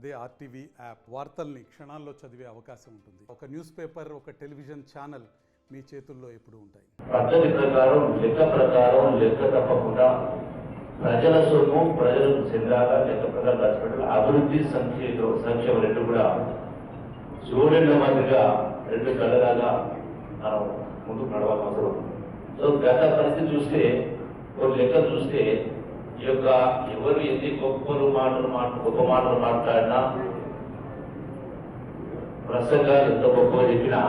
అదే RTV app వార్తల్ని క్షణాల్లో చదివే అవకాశం ఉంటుంది. ఒక న్యూస్ పేపర్, ఒక టెలివిజన్ ఛానల్ మీ చేతుల్లో ఎప్పుడూ ఉంటాయి. పద్ధతి ప్రకారం లెక్క తప్పకుండా ప్రజల సొమ్ము ప్రజలకు చెందాగా లెక్క ప్రకారం రాసిపెట్టాలి. అభివృద్ధి సంక్షేమం రెండు కూడా సూర్యుల మాదిరిగా రెండు కళ్ళలాగా మనం ముందుకు నడవాల్సిన అవసరం. సో గత పరిస్థితి చూస్తే ఒక లెక్క చూస్తే ఈ యొక్క ఎవరు ఎన్ని గొప్ప మాటలు మాట్లాడినా ప్రసంగాలు ఎంత గొప్పగా చెప్పినా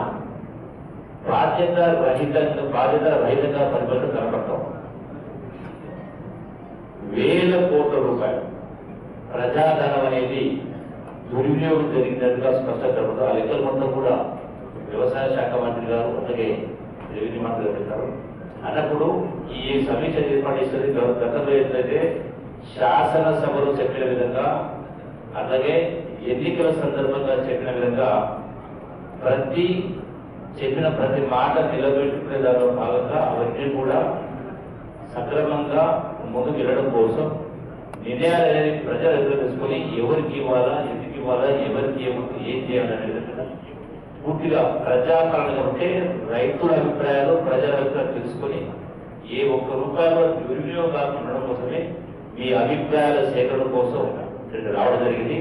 బాధ్యత రహితంగా పరిపాలన కనపడతాం. వేల కోట్ల రూపాయలు ప్రజాధనం అనేది దుర్వినియోగం జరిగినట్టుగా స్పష్టంగా కనపడతాం. ఆ లెక్కలు మొత్తం కూడా వ్యవసాయ శాఖ మంత్రి గారు అలాగే రెవెన్యూ మంత్రి గారు పెట్టారు. అన్నప్పుడు ఈ సమీక్ష ఏర్పాటు చేసేది గతంలో ఏంటంటే శాసనసభలో చెప్పిన విధంగా అలాగే ఎన్నికల సందర్భంగా చెప్పిన విధంగా చెప్పిన ప్రతి మాట నిలబెట్టుకునే దానిలో భాగంగా అవన్నీ కూడా సక్రమంగా ముందుకు వెళ్ళడం కోసం నిర్ణయాలు అనేది ప్రజలు ఎదురు తీసుకొని ఎవరికి ఇవ్వాలా, ఎందుకు ఇవ్వాలా, ఎవరికి ఏం చేయాలనే విధంగా పూర్తిగా ప్రజాపాలన ఉంటే రైతుల అభిప్రాయాలు ప్రజల అభిప్రాయాలు తెలుసుకొని ఏ ఒక్క రూపాయలు దుర్వినియోగం కాకుండా ఉండడం కోసమే మీ అభిప్రాయాల సేకరణ కోసం రావడం జరిగింది.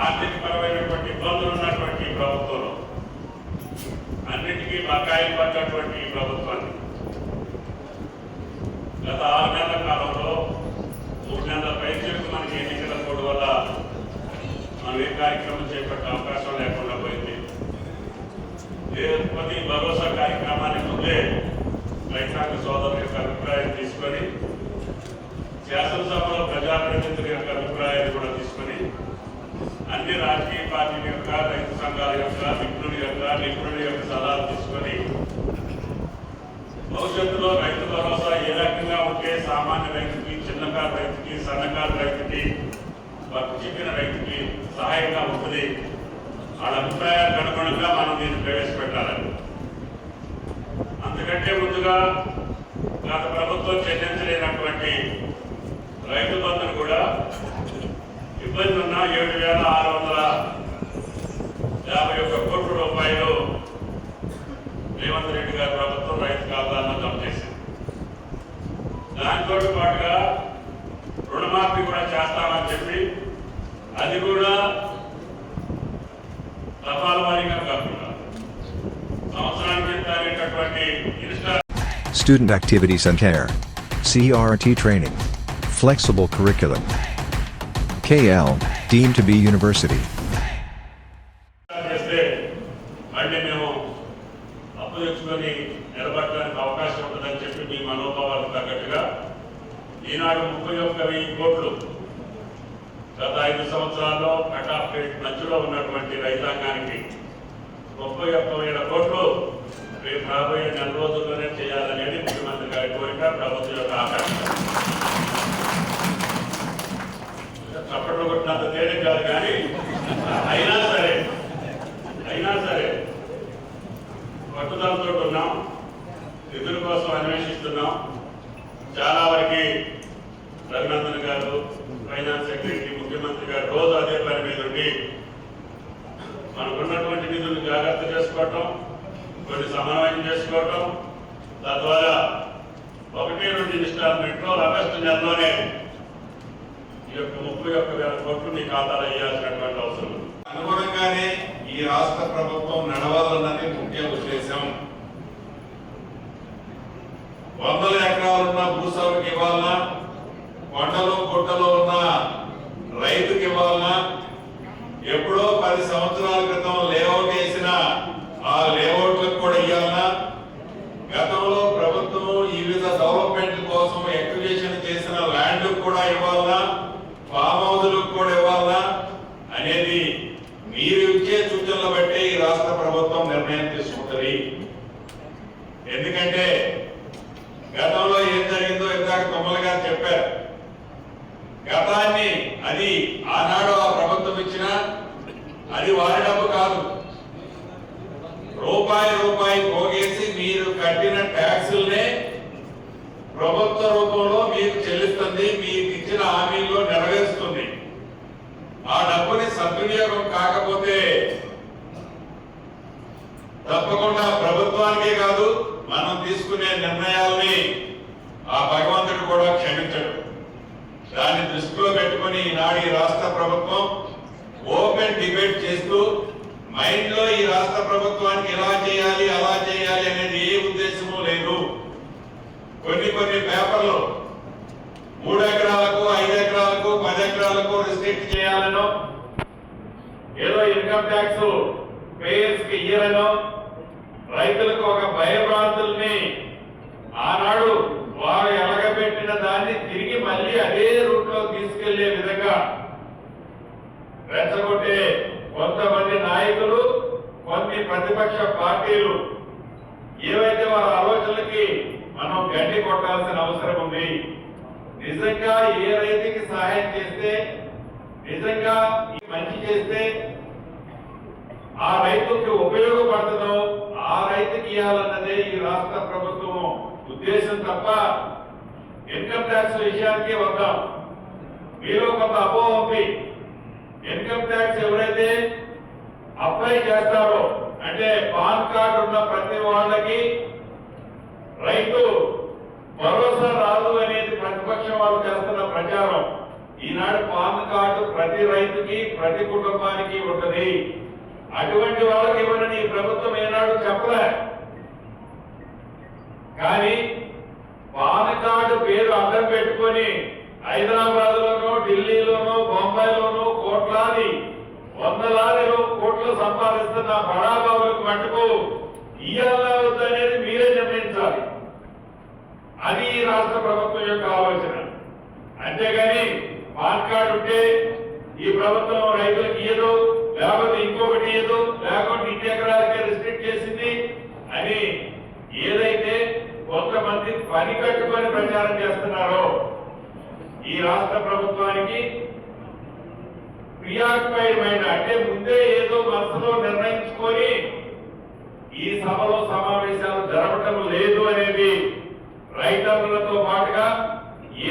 ఆర్థికపరమైనటువంటి ఇబ్బందులు ఉన్నటువంటి ప్రభుత్వంలో అన్నిటికీ బకాయిలు పడ్డటువంటి ప్రభుత్వాన్ని గత 6 నెలల కాలంలో 3 నెలల పైచలకు మనకి ఎన్నికల కోడ్ వల్ల మనం ఏ కార్యక్రమం చేపట్టే అవకాశం లేకుండా పోయింది. ప్రతి భరోసా కార్యక్రమానికి ముందే రైతాంగ సోదరుల యొక్క అభిప్రాయం తీసుకొని శాసనసభలో ప్రజాప్రతినిధుల యొక్క అభిప్రాయాన్ని కూడా తీసుకొని అన్ని రాజకీయ పార్టీల యొక్క రైతు సంఘాల యొక్క నిపుణుల యొక్క సలహాలు తీసుకొని భవిష్యత్తులో రైతు భరోసా ఏ రకంగా ఉంటే సామాన్య రైతుకి, చిన్నకారు రైతుకి, సన్నకారు రైతుకి, చిక్కిన రైతుకి సహాయంగా ఉంటుంది. వాళ్ళ అభిప్రాయాలకు అనుగుణంగా మనం దీన్ని ప్రవేశపెట్టాలని. అంతకంటే ముందుగా గత ప్రభుత్వం చెల్లించలేనటువంటి రైతు బంధును కూడా ఇబ్బంది ఉన్న 7,651 కోట్ల రూపాయలు రేవంత్ రెడ్డి గారి ప్రభుత్వం రైతు ఖాతాలను జమ చేసింది. దాంతో పాటుగా రుణమాఫీ కూడా చేస్తామని చెప్పి అది కూడా దఫాల వారీగా కాకుండా సంవత్సరానికి తాగేటటువంటి Student activities and care. CRT training. Flexible curriculum. KL, deemed to be university. చేస్తే మళ్ళీ మేము అప్పు తెచ్చుకొని నిలబడడానికి అవకాశం ఉంటుందని చెప్పి మీ మనోభావాలకు తగ్గట్టుగా ఈనాడు 31,000 కోట్లు గత 5 సంవత్సరాల్లో కట్ ఆఫ్ రేట్ మధ్యలో ఉన్నటువంటి రైతాంగానికి 31,000 కోట్లు రేపు రాబోయే 4 రోజుల్లోనే చేయాలనేది ముఖ్యమంత్రి గారి కోరిక, ప్రభుత్వం యొక్క ఆకాంక్ష. చప్పట్లు కొట్టినంత తేలిక కాదు, కానీ అయినా సరే పట్టుదలతో ఉన్నాం, నిధుల కోసం అన్వేషిస్తున్నాం. చాలా వరకు రఘునందన్ గారు, ఫైనాన్స్ సెక్రటరీ, ముఖ్యమంత్రి గారు రోజు అదే పని మీద ఉండి మనకున్నటువంటి నిధులను జాగ్రత్త చేసుకోవటం, కొన్ని సమన్వయం చేసుకోవటం, తద్వారా 1-2 ఇన్స్టాల్మెంట్లో ఆగస్టు నెలలోనే ఈ యొక్క 31,000 కోట్లు మీ ఖాతాలో వేయాల్సినటువంటి అవసరం ఉంది. అనుగుణంగానే ఈ రాష్ట్ర ప్రభుత్వం నడవాలన్నది ముఖ్య ఉద్దేశం. 100 ఎకరాలున్న భూస్వామికి ఇవ్వాలన్నా, కొండలు గుట్టలో ఉన్న రైతుకి ఇవ్వాలన్నా, ఎప్పుడో 10 సంవత్సరాల క్రితం లేఅవుట్ వేసిన ఆ లేఅవుట్లకు కూడా ఇవ్వాలన్నా, గతంలో ప్రభుత్వం ఈ వివిధ డెవలప్మెంట్ కోసం ఎక్విజిషన్ చేసిన ల్యాండ్ కూడా ఇవ్వాలన్నా, ఫామ్ హౌస్లకు కూడా ఇవ్వాలన్నా అనేది మీరు ఇచ్చే సూచనలు బట్టి ఈ రాష్ట్ర ప్రభుత్వం నిర్ణయం తీసుకుంటుంది. ఎందుకంటే గతంలో ఏం జరిగిందో ఇందాక తొమ్మల గారు చెప్పారు. గతాన్ని అది ఆనాడు ఆ ప్రభుత్వం ఇచ్చిన అది వారి డబ్బు కాదు. రూపాయి పోగేసి మీరు కట్టిన ట్యాక్సుల్నే ప్రభుత్వ రూపంలో మీకు చెల్లిస్తుంది, మీకు ఇచ్చిన హామీల్లో నెరవేరుస్తుంది. ఆ డబ్బుని సద్వినియోగం కాకపోతే తప్పకుండా ప్రభుత్వానికే కాదు మనం తీసుకునే నిర్ణయాల్ని ఆ భగవంతుడు కూడా క్షమించడు. దాన్ని దృష్టిలో పెట్టుకుని ఈనాడు ఈ రాష్ట్ర ప్రభుత్వం ఓపెన్ డిబేట్ చేస్తూ మైండ్ లో ఈ రాష్ట్ర ప్రభుత్వానికి ఇలా చేయాలి అలా చేయాలి అనేది ఏ ఉద్దేశము లేదు. కొన్ని పేపర్లు 3 ఎకరాలకు 5 ఎకరాలకు 10 ఎకరాలకు రిస్ట్రిక్ట్ చేయాలనో, ఏదో ఇన్కమ్ ట్యాక్స్ పేయర్స్ కి ఇయ్యాలనో, రైతులకు ఒక భయభ్రాంతుల్ని ఆనాడు వారు ఎలగబెట్టిన దాన్ని తిరిగి మళ్ళీ అదే రూట్ లో తీసుకెళ్లే విధంగా రెచ్చగొట్టే కొంతమంది నాయకులు, కొన్ని ప్రతిపక్ష పార్టీలు ఏవైతే వారి ఆలోచనలకి మనం గడ్డి కొట్టాల్సిన అవసరం ఉంది. నిజంగా ఏ రైతుకి సహాయం చేస్తే, నిజంగా మంచి చేస్తే ఆ రైతుకి ఉపయోగపడుతుందో ఆ రైతుకి ఇవ్వాలన్నదే ఈ రాష్ట్ర ప్రభుత్వం ఉద్దేశం తప్ప ఇన్కమ్ ట్యాక్స్ విషయానికి వద్దాం. మీలో కొంత అపోహ ఉంది. ఇన్కమ్ ట్యాక్స్ ఎవరైతే అప్లై చేస్తారో అంటే పాన్ కార్డు ఉన్న ప్రతి వాళ్ళకి రైతు భరోసా రాదు అనేది ప్రతిపక్షం వాళ్ళు చేస్తున్న ప్రచారం. ఈనాడు పాన్ కార్డు ప్రతి రైతుకి ప్రతి కుటుంబానికి ఉంటది. అటువంటి వాళ్ళకి ఇవ్వనని ఈ ప్రభుత్వం ఏనాడు చెప్పలే. కానీ పాన్ కార్డు పేరు అడ్డం పెట్టుకొని హైదరాబాద్ లోనో, ఢిల్లీలోనో, బొంబాయిలోనో కోట్లాది 100 కోట్లు సంపాదిస్తున్న బడాబాబులకు మట్టుకు ఇయ్యాలా వద్దనేది మీరే నిర్ణయించాలి. అది ఈ రాష్ట్ర ప్రభుత్వం యొక్క ఆలోచన. అంతేగాని పాన్ కార్డు ఉంటే ఈ ప్రభుత్వం రైతులకు ఇయ్యదు, లేకపోతే ఇంకొకటి ఇయ్యదు, లేకపోతే 2 ఎకరాలకే రిస్ట్రిక్ట్ చేసింది అని ఏదైతే కొంతమంది పని కట్టుకొని ప్రచారం చేస్తున్నారో ఈ రాష్ట్ర ప్రభుత్వానికి ప్రియాక్యుపైడ్ మైండ్ అంటే ముందే ఏదో మనసులో నిర్ణయించుకొని ఈ సభలో సమావేశాలు జరపటం లేదు అనేది రైతన్నలతో పాటుగా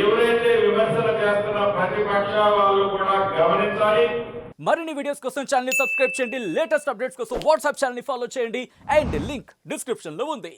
ఎవరైతే విమర్శలు చేస్తున్న ప్రతిపక్ష వాళ్ళు కూడా గమనించాలి. మరిన్ని వీడియోస్ కోసం ఛానల్ ని సబ్స్క్రైబ్ చేయండి. లేటెస్ట్ అప్డేట్స్ కోసం వాట్సాప్ ఛానల్ ని ఫాలో చేయండి. అండ్ లింక్ డిస్క్రిప్షన్ లో ఉంది.